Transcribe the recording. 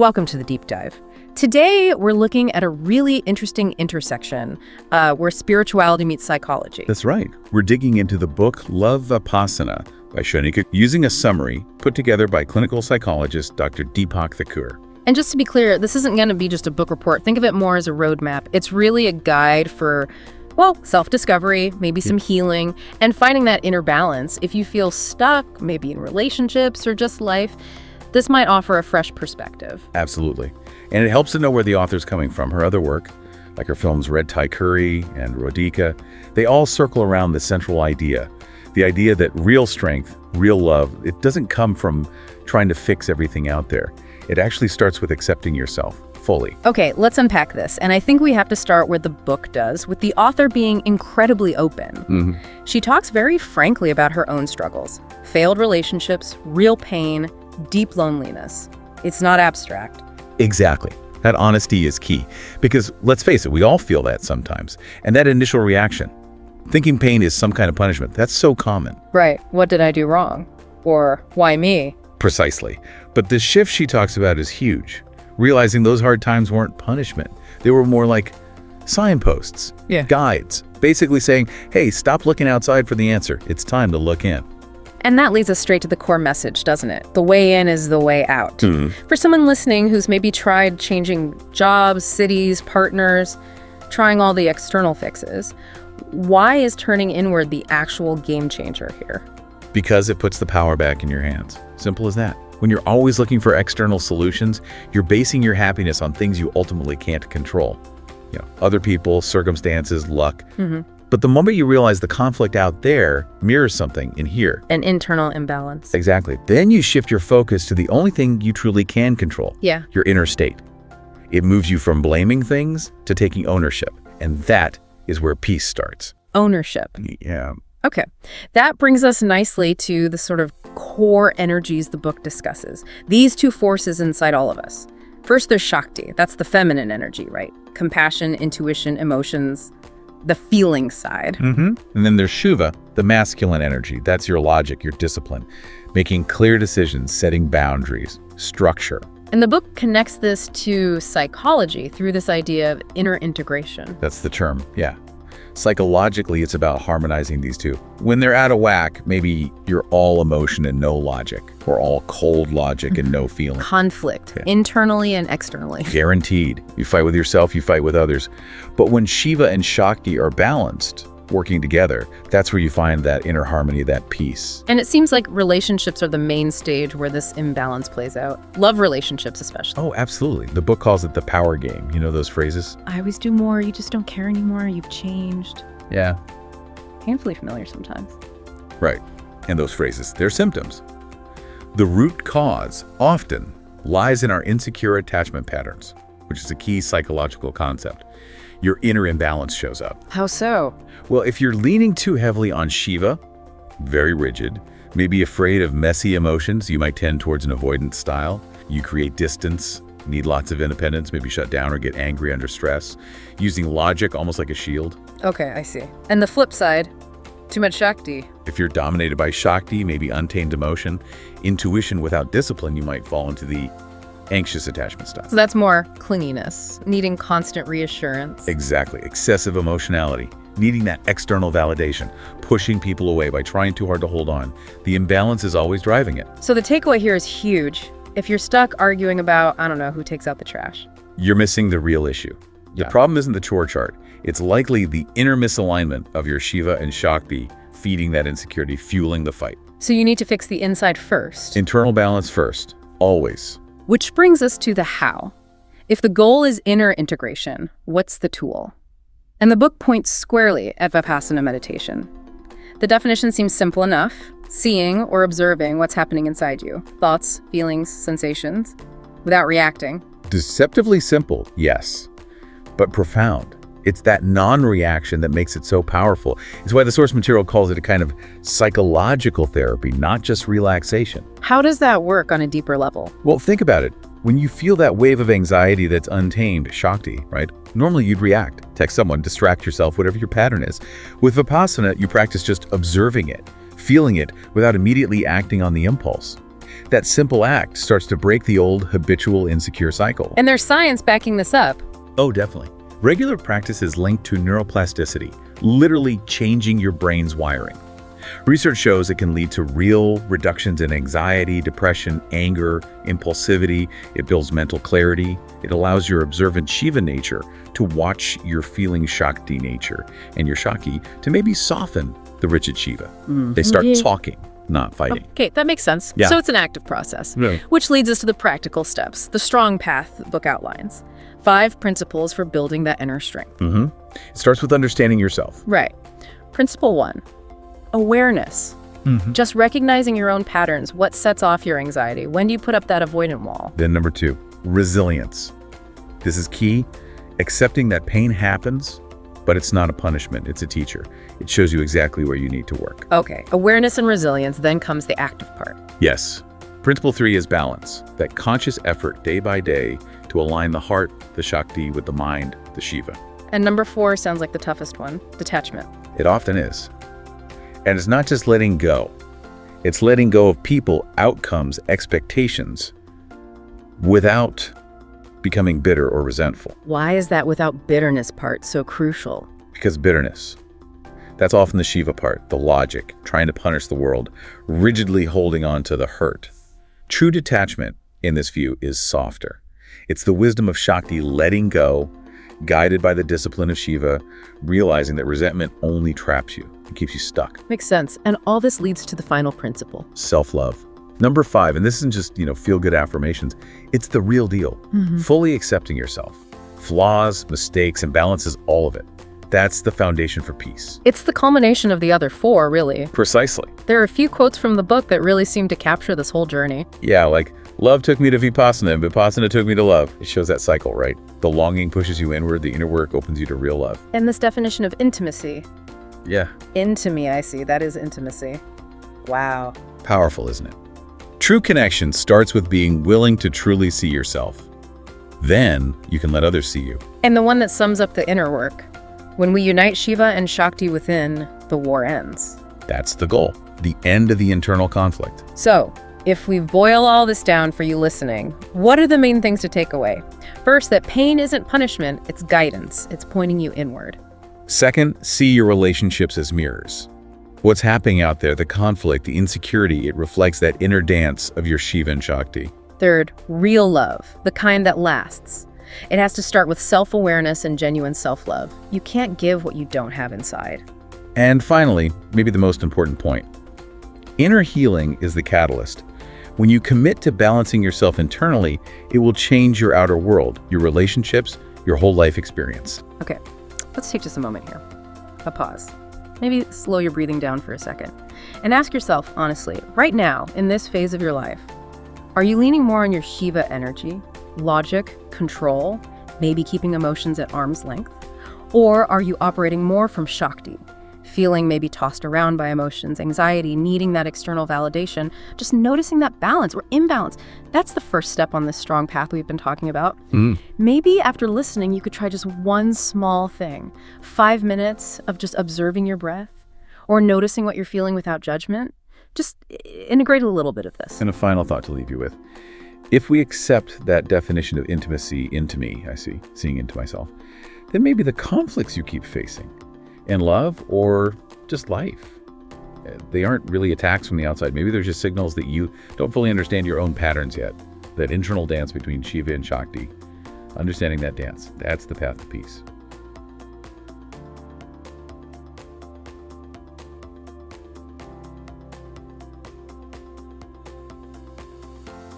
Welcome to the Deep Dive. Today, we're looking at a really interesting intersection where spirituality meets psychology. That's right. We're digging into the book Love Vipassana by Shoneeka, using a summary put together by clinical psychologist Dr. Deepak Thakur. And just to be clear, this isn't going to be just a book report. Think of it more as a roadmap. It's really a guide for, well, self-discovery, maybe some healing, and finding that inner balance. If you feel stuck, maybe in relationships or just life, this might offer a fresh perspective. Absolutely. And it helps to know where the author's coming from. Her other work, like her films Red Tie Curry and Shoneeka, they all circle around the central idea. The idea that real strength, real love, it doesn't come from trying to fix everything out there. It actually starts with accepting yourself fully. Okay, let's unpack this. And I think we have to start where the book does, with the author being incredibly open. She talks very frankly about her own struggles, failed relationships, real pain, deep loneliness. It's not abstract. Exactly. That honesty is key. Because let's face it, we all feel that sometimes. And that initial reaction, thinking pain is some kind of punishment, that's so common. Right. What did I do wrong? Or why me? Precisely. But the shift she talks about is huge. Realizing those hard times weren't punishment. They were more like signposts, guides, basically saying, hey, stop looking outside for the answer. It's time to look in. And that leads us straight to the core message, doesn't it? The way in is the way out. For someone listening who's maybe tried changing jobs, cities, partners, trying all the external fixes, why is turning inward the actual game changer here? Because it puts the power back in your hands. Simple as that. When you're always looking for external solutions, you're basing your happiness on things you ultimately can't control. Other people, circumstances, luck. But the moment you realize the conflict out there mirrors something in here. An internal imbalance. Exactly. Then you shift your focus to the only thing you truly can control. Your inner state. It moves you from blaming things to taking ownership. And that is where peace starts. Ownership. Yeah. Okay. That brings us nicely to the sort of core energies the book discusses. These two forces inside all of us. First, there's Shakti. That's the feminine energy, right? Compassion, intuition, emotions, the feeling side. And then there's Shiva, the masculine energy. That's your logic, your discipline, making clear decisions, setting boundaries, structure. And the book connects this to psychology through this idea of inner integration. That's the term, yeah. Psychologically, it's about harmonizing these two. When they're out of whack, maybe you're all emotion and no logic, or all cold logic and no feeling. Conflict, internally and externally. Guaranteed. You fight with yourself, you fight with others. But when Shiva and Shakti are balanced, working together, that's where you find that inner harmony, that peace. And it seems like relationships are the main stage where this imbalance plays out. Love relationships especially. Oh, absolutely. The book calls it the power game. You know those phrases? I always do more, you just don't care anymore, you've changed. Yeah. Painfully familiar sometimes. Right. And those phrases, they're symptoms. The root cause often lies in our insecure attachment patterns, which is a key psychological concept. Your inner imbalance shows up. How so? Well, if you're leaning too heavily on Shiva, very rigid, maybe afraid of messy emotions, you might tend towards an avoidant style. You create distance, need lots of independence, maybe shut down or get angry under stress, using logic almost like a shield. Okay, I see. And the flip side, too much Shakti. If you're dominated by Shakti, maybe untamed emotion, intuition without discipline, you might fall into the anxious attachment style. So that's more clinginess, needing constant reassurance. Exactly. Excessive emotionality, needing that external validation, pushing people away by trying too hard to hold on. The imbalance is always driving it. So the takeaway here is huge. If you're stuck arguing about, I don't know, who takes out the trash, you're missing the real issue. The problem isn't the chore chart. It's likely the inner misalignment of your Shiva and Shakti feeding that insecurity, fueling the fight. So you need to fix the inside first. Internal balance first, always. Which brings us to the how. If the goal is inner integration, what's the tool? And the book points squarely at Vipassana meditation. The definition seems simple enough: seeing or observing what's happening inside you, thoughts, feelings, sensations, without reacting. Deceptively simple, yes, but profound. It's that non-reaction that makes it so powerful. It's why the source material calls it a kind of psychological therapy, not just relaxation. How does that work on a deeper level? Well, think about it. When you feel that wave of anxiety that's untamed, Shakti, right? Normally you'd react, text someone, distract yourself, whatever your pattern is. With Vipassana, you practice just observing it, feeling it without immediately acting on the impulse. That simple act starts to break the old habitual insecure cycle. And there's science backing this up. Oh, definitely. Regular practice is linked to neuroplasticity, literally changing your brain's wiring. Research shows it can lead to real reductions in anxiety, depression, anger, impulsivity. It builds mental clarity. It allows your observant Shiva nature to watch your feeling Shakti nature and your Shakti to maybe soften the rigid Shiva. They start talking, not fighting. Okay, that makes sense. Yeah. So it's an active process, which leads us to the practical steps, the strong path the book outlines. 5 principles for building that inner strength. It starts with understanding yourself. Right. Principle 1, awareness. Just recognizing your own patterns. What sets off your anxiety? When do you put up that avoidant wall? Then number 2, resilience. This is key. Accepting that pain happens, but it's not a punishment, it's a teacher. It shows you exactly where you need to work. Okay, awareness and resilience, then comes the active part. Yes. Principle 3 is balance. That conscious effort day by day to align the heart, the Shakti, with the mind, the Shiva. And number 4 sounds like the toughest one, detachment. It often is. And it's not just letting go. It's letting go of people, outcomes, expectations, without becoming bitter or resentful. Why is that without bitterness part so crucial? Because bitterness, that's often the Shiva part, the logic, trying to punish the world, rigidly holding on to the hurt. True detachment, in this view, is softer. It's the wisdom of Shakti letting go, guided by the discipline of Shiva, realizing that resentment only traps you and keeps you stuck. Makes sense. And all this leads to the final principle. Self-love. Number 5, and this isn't just, feel-good affirmations, it's the real deal. Fully accepting yourself. Flaws, mistakes, imbalances, all of it. That's the foundation for peace. It's the culmination of the other 4, really. Precisely. There are a few quotes from the book that really seem to capture this whole journey. Yeah, like, love took me to Vipassana, and Vipassana took me to love. It shows that cycle, right? The longing pushes you inward, the inner work opens you to real love. And this definition of intimacy. Yeah. Into me, I see. That is intimacy. Wow. Powerful, isn't it? True connection starts with being willing to truly see yourself. Then you can let others see you. And the one that sums up the inner work. When we unite Shiva and Shakti within, the war ends. That's the goal. The end of the internal conflict. So, if we boil all this down for you listening, what are the main things to take away? First, that pain isn't punishment, it's guidance. It's pointing you inward. Second, see your relationships as mirrors. What's happening out there, the conflict, the insecurity, it reflects that inner dance of your Shiva and Shakti. Third, real love, the kind that lasts. It has to start with self-awareness and genuine self-love. You can't give what you don't have inside. And finally, maybe the most important point, inner healing is the catalyst. When you commit to balancing yourself internally, it will change your outer world, your relationships, your whole life experience. Okay, let's take just a moment here. A pause. Maybe slow your breathing down for a second. And ask yourself, honestly, right now, in this phase of your life, are you leaning more on your Shiva energy, logic, control, maybe keeping emotions at arm's length? Or are you operating more from Shakti, feeling maybe tossed around by emotions, anxiety, needing that external validation, just noticing that balance or imbalance? That's the first step on this strong path we've been talking about. Maybe after listening, you could try just one small thing, 5 minutes of just observing your breath or noticing what you're feeling without judgment. Just integrate a little bit of this. And a final thought to leave you with. If we accept that definition of intimacy into me, seeing into myself, then maybe the conflicts you keep facing in love or just life, they aren't really attacks from the outside. Maybe they're just signals that you don't fully understand your own patterns yet. That internal dance between Shiva and Shakti, understanding that dance, that's the path to peace.